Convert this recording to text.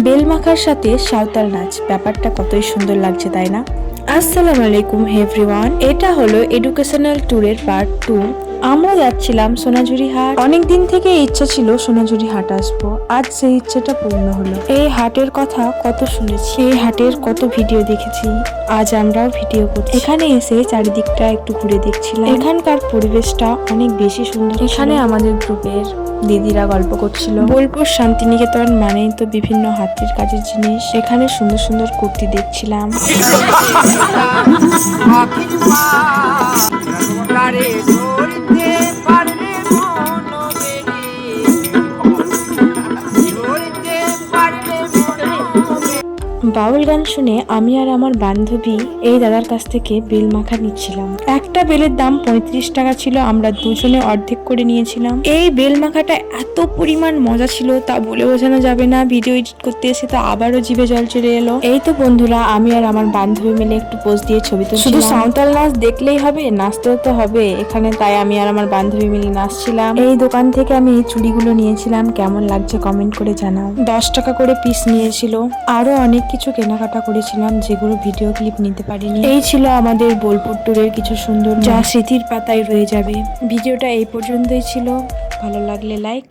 Bell মাখার সাথে সাঁওতাল নাচ, ব্যাপারটা কতই সুন্দর লাগছে তাই না? আসসালামু আলাইকুম এভরিওয়ান, এটা হলো এডুকেশনাল ট্যুরের পার্ট 2। আমরা যাচ্ছিলাম সোনাঝুরি হাট। অনেক দিন থেকে ইচ্ছা ছিল সোনাঝুরি হাট আসবো, আজ সেই ইচ্ছাটা পূর্ণ হলো। এই হাটের কথা কত শুনেছি, এই হাটের কত ভিডিও দেখেছি, আজ আমরাও ভিডিও করছি। এখানে এসে চারিদিকটা একটু ঘুরে দেখছিলাম। এখানকার পরিবেশটা অনেক বেশি সুন্দর। এখানে আমাদের গ্রুপের দিদিরা গল্প করছিল। বোলপুর শান্তিনিকেতন মানেই তো বিভিন্ন হাতের কাজের জিনিস। এখানে সুন্দর সুন্দর কুর্তি দেখছিলাম। বাউল গান শুনে আমি আর আমার বান্ধবী এই দাদার কাছ থেকে বেল মাখা নিচ্ছিলাম। একটা বেলের দাম 35 টাকা ছিল, আমরা দুজনে অর্ধেক করে নিয়েছিলাম। এই বেল মাখাটা এত পরিমাণ মজা ছিল তা বলে বোঝানো যাবে না। ভিডিও এডিট করতে এসে তো আবারও জিভে জল চলে এলো। এই তো বন্ধুরা, আমি আর আমার বান্ধবী মিলে একটু পোজ দিয়ে ছবি তুলছিলাম। শুধু সাঁওতাল নাচ দেখলেই হবে, নাচতেও তো হবে এখানে, তাই আমি আর আমার বান্ধবী মিলে নাচছিলাম। এই দোকান থেকে আমি এই চুড়িগুলো নিয়েছিলাম, কেমন লাগছে কমেন্ট করে জানাও। 10 টাকা করে পিস নিয়েছিল। আরো অনেক কিছু কেনাকাটা করেছিলাম যেগুলো ভিডিও ক্লিপ নিতে পারিনি। এই ছিল আমাদের বোলপুর ট্যুরের কিছু সুন্দর, যা স্মৃতির পাতায় রয়ে যাবে। ভিডিওটা এই পর্যন্তই ছিল, ভালো লাগলে লাইক